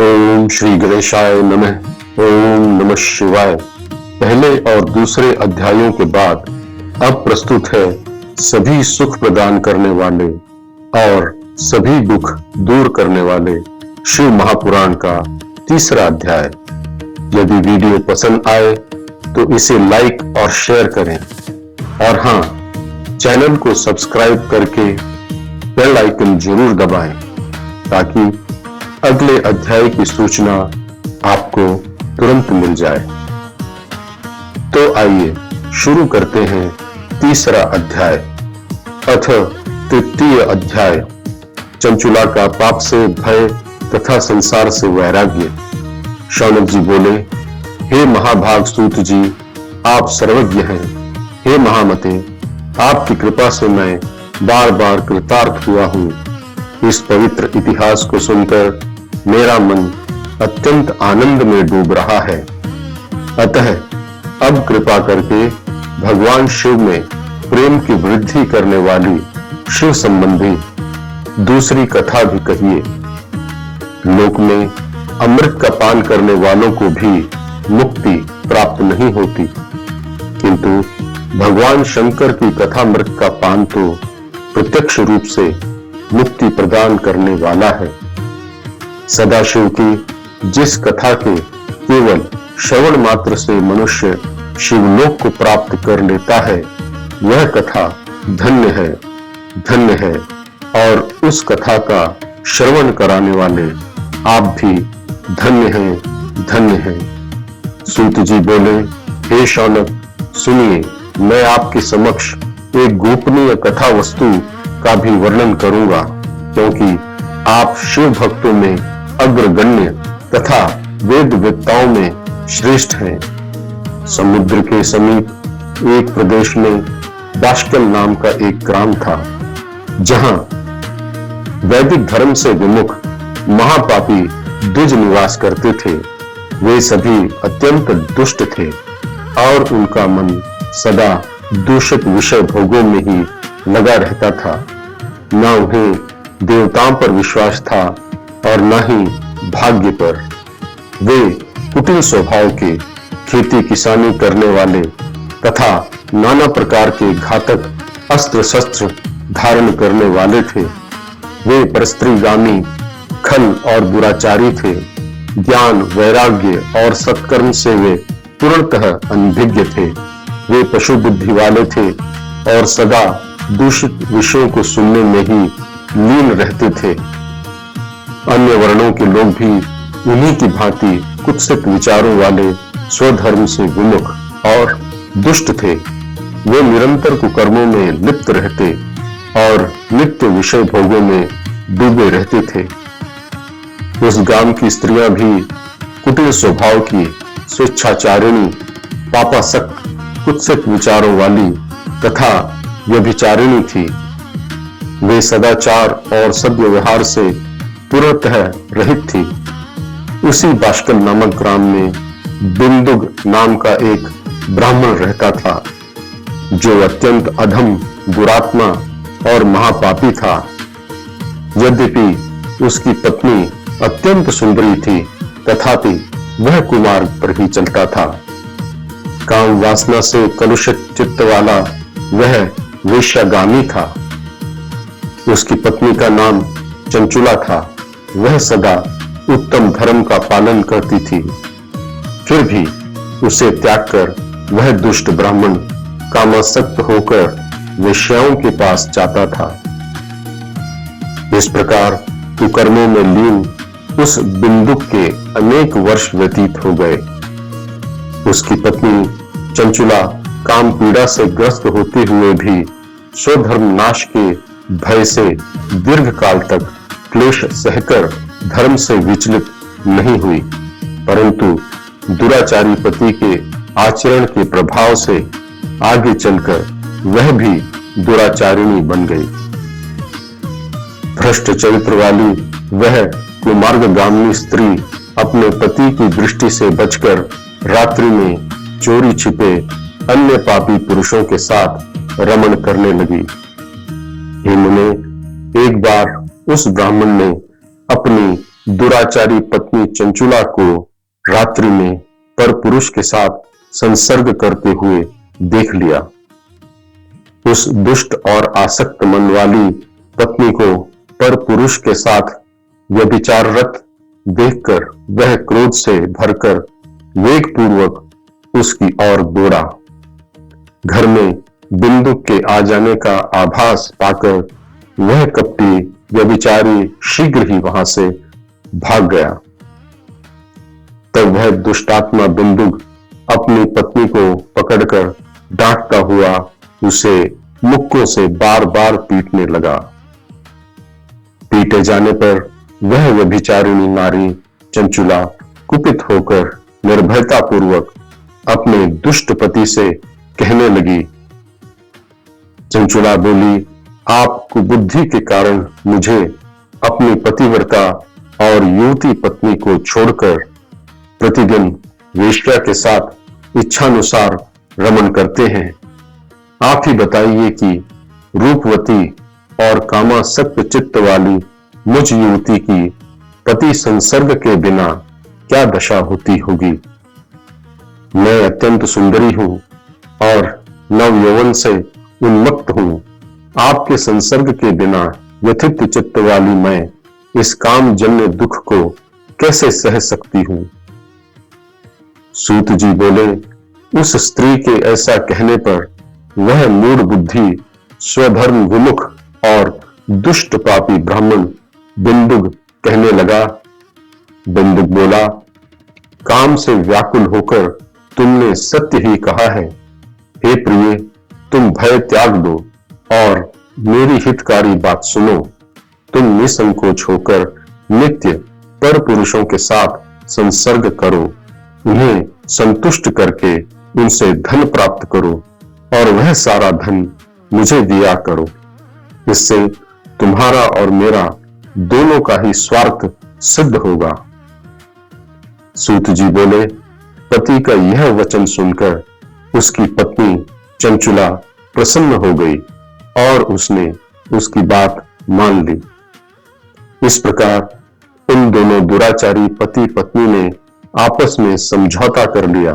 ओम श्री गणेशाय नमः। ओम नमः शिवाय। पहले और दूसरे अध्यायों के बाद अब प्रस्तुत है सभी सुख प्रदान करने वाले और सभी दुख दूर करने वाले शिव महापुराण का तीसरा अध्याय। यदि वीडियो पसंद आए तो इसे लाइक और शेयर करें और हाँ, चैनल को सब्सक्राइब करके बेल आइकन जरूर दबाएं ताकि अगले अध्याय की सूचना आपको तुरंत मिल जाए। तो आइए शुरू करते हैं तीसरा अध्याय। अथ तृतीय अध्याय, चंचुला का पाप से भय तथा संसार से वैराग्य। शौनक जी बोले, हे महाभाग सूत जी, आप सर्वज्ञ हैं। हे महामते, आपकी कृपा से मैं बार बार कृतार्थ हुआ हूँ। इस पवित्र इतिहास को सुनकर मेरा मन अत्यंत आनंद में डूब रहा है। अतः अब कृपा करके भगवान शिव में प्रेम की वृद्धि करने वाली शिव संबंधी दूसरी कथा भी कहिए। लोक में अमृत का पान करने वालों को भी मुक्ति प्राप्त नहीं होती, किंतु भगवान शंकर की कथामृत का पान तो प्रत्यक्ष रूप से मुक्ति प्रदान करने वाला है। सदाशिव की जिस कथा के केवल श्रवण मात्र से मनुष्य शिवलोक को प्राप्त कर लेता है, वह कथा धन्य है, धन्य है। और उस कथा का श्रवण कराने वाले आप भी धन्य हैं, धन्य हैं। सूत जी बोले, हे शौनक, सुनिए, मैं आपके समक्ष एक गोपनीय कथा वस्तु का भी वर्णन करूंगा, क्योंकि आप शिव भक्तों में अग्रगण्य तथा वेद वेत्ताओं में श्रेष्ठ हैं। समुद्र के समीप एक प्रदेश में बाष्कल नाम का एक ग्राम था, जहां वैदिक धर्म से विमुख महापापी द्विज निवास करते थे। वे सभी अत्यंत दुष्ट थे और उनका मन सदा दूषित विषय भोगों में ही लगा रहता था। न उन्हें देवताओं पर विश्वास था और न ही भाग्य पर। वे कुटिल स्वभाव के, खेती किसानी करने वाले तथा नाना प्रकार के घातक अस्त्र शस्त्र धारण करने वाले थे। वे परस्त्रीगामी, खल और दुराचारी थे। ज्ञान, वैराग्य और सत्कर्म से वे पूर्णतः अनभिज्ञ थे। वे पशु बुद्धि वाले थे और सदा दूषित विषयों को सुनने में ही लीन रहते थे। अन्य वर्णों के लोग भी उन्हीं की भांति कुत्सित विचारों वाले, स्वधर्म से विमुख और दुष्ट थे। वे निरंतर कुकर्मों में लिप्त रहते और नित्य विषय भोगों में डूबे रहते थे। उस गांव की स्त्रियां भी कुटिल स्वभाव की, स्वेच्छाचारिणी, पापासक्त, कुत्सित विचारों वाली तथा व्यभिचारिणी थी। वे सदाचार और सद्व्यवहार से पूर्णतः रहित थी। उसी बाष्कल नामक ग्राम में बिंदुग नाम का एक ब्राह्मण रहता था, जो अत्यंत अधम, दुरात्मा और महापापी था। यद्यपि उसकी पत्नी अत्यंत सुंदरी थी, तथापि वह कुमार्ग पर ही चलता था। काम वासना से कलुषित चित्त वाला वह वेश्यागामी था। उसकी पत्नी का नाम चंचुला था। वह सदा उत्तम धर्म का पालन करती थी। फिर भी उसे त्याग कर वह दुष्ट ब्राह्मण कामासक्त होकर वेश्याओं के पास जाता था। इस प्रकार कुकर्मों में लीन उस बिंदुक के अनेक वर्ष व्यतीत हो गए। उसकी पत्नी चंचुला काम पीड़ा से ग्रस्त होते हुए भी स्वधर्म नाश के भय से दीर्घ काल तक क्लेश सहकर धर्म से विचलित नहीं हुई, परंतु दुराचारी पति के आचरण के प्रभाव से आगे चलकर वह भी दुराचारिणी बन गई। भ्रष्ट चरित्र वाली वह कुमार्गगामिनी स्त्री अपने पति की दृष्टि से बचकर रात्रि में चोरी छिपे अन्य पापी पुरुषों के साथ रमण करने लगी। हिम में एक बार उस ब्राह्मण ने अपनी दुराचारी पत्नी चंचुला को रात्रि में पर पुरुष के साथ संसर्ग करते हुए देख लिया। उस दुष्ट और आसक्त मन वाली पत्नी को पर पुरुष के साथ व्यभिचाररत देखकर वह क्रोध से भरकर वेगपूर्वक उसकी ओर दौड़ा। घर में बिंदु के आ जाने का आभास पाकर वह कपटी व्यभिचारी शीघ्र ही वहां से भाग गया। तब वह दुष्टात्मा बिंदुक अपनी पत्नी को पकड़कर डांटता हुआ उसे मुक्कों से बार बार पीटने लगा। पीटे जाने पर वह व्यभिचारिणी नारी चंचुला कुपित होकर निर्भयता पूर्वक अपने दुष्ट पति से कहने लगी। चंचुला बोली, आप कुबुद्धि के कारण मुझे अपनी पतिव्रता और युवती पत्नी को छोड़कर प्रतिदिन वेश्या के साथ इच्छानुसार रमण करते हैं। आप ही बताइए कि रूपवती और कामासक्त चित्त वाली मुझ युवती की पति संसर्ग के बिना क्या दशा होती होगी। मैं अत्यंत सुंदरी हूं और नव यौवन से उन्मत्त हूं। आपके संसर्ग के बिना व्यथित चित्त वाली मैं इस काम जन्य दुख को कैसे सह सकती हूं। सूत जी बोले, उस स्त्री के ऐसा कहने पर वह मूढ़ बुद्धि स्वधर्म विमुख और दुष्ट पापी ब्राह्मण बिंदुक कहने लगा। बिंदुक बोला, काम से व्याकुल होकर तुमने सत्य ही कहा है। हे प्रिय, तुम भय त्याग दो और मेरी हितकारी बात सुनो। तुम निसंकोच होकर नित्य पर पुरुषों के साथ संसर्ग करो, उन्हें संतुष्ट करके उनसे धन प्राप्त करो और वह सारा धन मुझे दिया करो। इससे तुम्हारा और मेरा दोनों का ही स्वार्थ सिद्ध होगा। सूत जी बोले, पति का यह वचन सुनकर उसकी पत्नी चंचुला प्रसन्न हो गई और उसने उसकी बात मान ली। इस प्रकार उन दोनों दुराचारी पति पत्नी ने आपस में समझौता कर लिया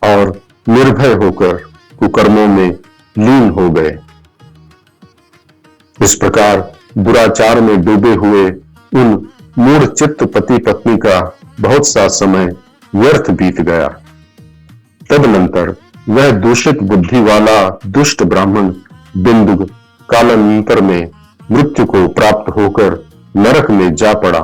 और निर्भय होकर कुकर्मों में लीन हो गए। इस प्रकार दुराचार में डूबे हुए उन मूढ़ चित्त पति पत्नी का बहुत सा समय व्यर्थ बीत गया। तदनंतर वह दूषित बुद्धि वाला दुष्ट ब्राह्मण बिंदुक कालांतर में मृत्यु को प्राप्त होकर नरक में जा पड़ा।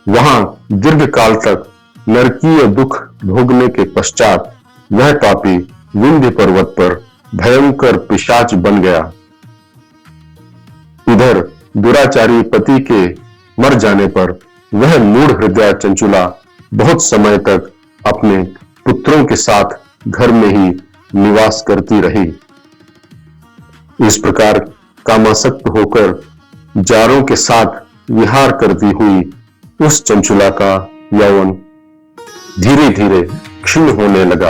वहां दीर्घ काल तक नरकीय दुख भोगने के पश्चात वह पापी विंध्य पर्वत पर भयंकर पिशाच बन गया। इधर दुराचारी पति के मर जाने पर वह मूढ़ हृदय चंचुला बहुत समय तक अपने पुत्रों के साथ घर में ही निवास करती रही। इस प्रकार कामासक्त होकर जारों के साथ विहार करती हुई उस चंचुला का यौवन धीरे धीरे क्षीण होने लगा।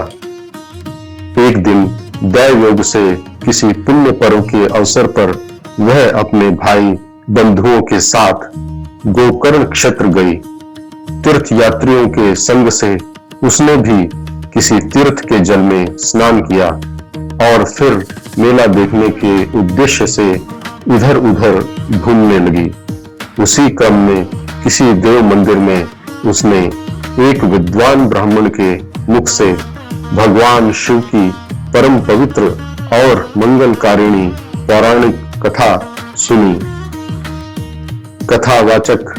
एक दिन दैव योग से किसी पुण्य पर्व के अवसर पर वह अपने भाई बंधुओं के साथ गोकर्ण क्षेत्र गई। तीर्थ यात्रियों के संग से उसने भी किसी तीर्थ के जल में स्नान किया और फिर मेला देखने के उद्देश्य से इधर उधर घूमने लगी। उसी क्रम में किसी देव मंदिर में उसने एक विद्वान ब्राह्मण के मुख से भगवान शिव की परम पवित्र और मंगलकारिणी पौराणिक कथा सुनी। कथावाचक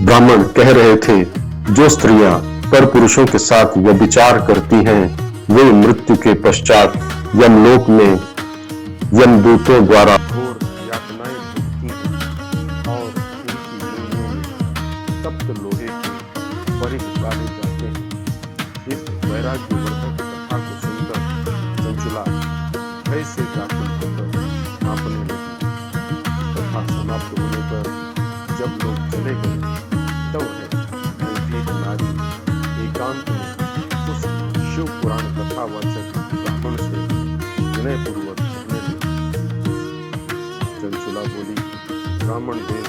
ब्राह्मण कह रहे थे, जो स्त्रियां पर पुरुषों के साथ व्यभिचार करती हैं वे मृत्यु के पश्चात यमलोक में यमदूतों द्वारा घोर यातनाएं भुगती हैं और उनकी योनियों में तप्त लोहे के परिघ डाले जाते हैं। इस वैराग्यवर्धक कथा को सुनकर चंचुला भय से व्याकुल होकर कांपने लगी। कथा समाप्त होने पर जब लोग चले गए तब निर्भीक नारी एकांत में उस शिव पुराण कथावाचक ब्राह्मण से विनयपूर्वक कहने लगी। चंचुला बोली, ब्राह्मण देव,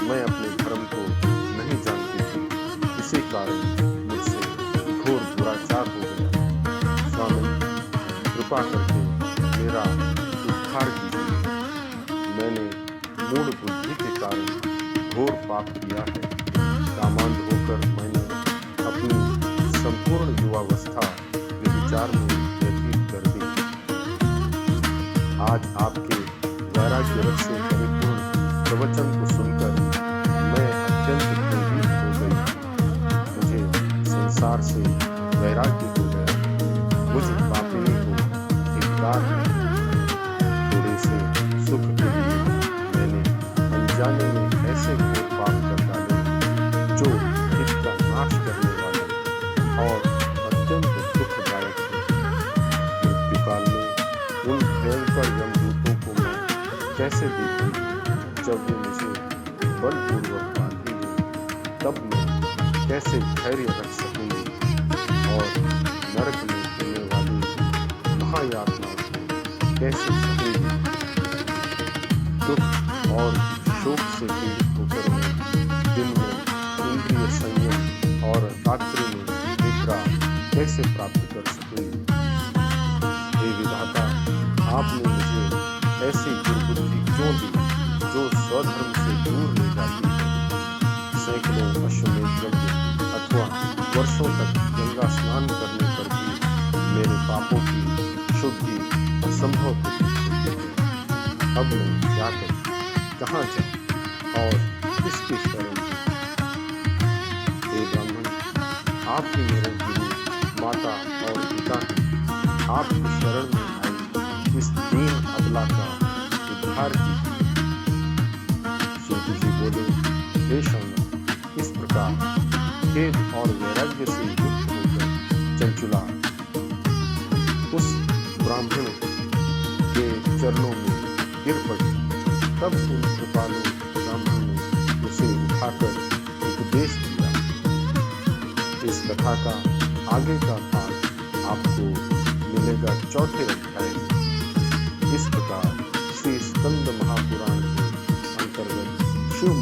मैं अपने धर्म को नहीं जानती। कृपा करके मेरा उद्धार कीजिए। मैंने मूढ़ बुद्धि के कारण घोर पाप किया है। कामांध होकर मैंने अपनी संपूर्ण युवावस्था व्यभिचार में व्यतीत कर दी। आज आपके वैराग्य रस से परिपूर्ण प्रवचन को सुनकर मैं अत्यंत भयभीत हो गई। मुझे संसार से वैराग्य हो गया। मुझ पापिनी को धिक्कार है। थोड़े से सुख के लिए मैंने अनजाने में ऐसे घोर पाप कर डाले जो हित का नाश करने वाले और अत्यंत दुखदायक है। मृत्युकाल में उन भयंकर यमदूतों को मैं कैसे देखूं जब वे मुझे बलपूर्वक बांधेंगे, तब मैं कैसे धैर्य रख सकूंगी और नरक में होने वाली महायातनाओं को कैसे सहूंगी। दुख और शोक से पीड़ित होकर मैं दिन में इंद्रिय संयम और रात्रि में निद्रा कैसे प्राप्त कर सकूंगी। हे विधाता, आपने मुझे ऐसी दुर्बुद्धि क्यों दी जो स्वधर्म से दूर ले जाती है। सैकड़ों अश्वमेध यज्ञ अथवा वर्षों तक गंगा स्नान करने पर भी मेरे पापों की शुद्धि असंभव होती है। अब मैं क्या करूं, कहाँ जाऊं और किसकी शरण लूं? हे ब्राह्मण, आप ही मेरे गुरु, माता और पिता हैं। आपकी शरण में आई इस दीन अबला का उद्धार कीजिए। सूत जी बोले, हे शौनक, इस प्रकार खेद और वैराग्य से युक्त होकर चंचुला उस ब्राह्मण के चरणों में गिर पड़ी। तब उन कृपालु ब्राह्मण ने उसे उठाकर उपदेश दिया। इस कथा का आगे का भाग आपको मिलेगा चौथे अध्याय में। इस प्रकार श्री स्कंद महापुराण के अंतर्गत शिव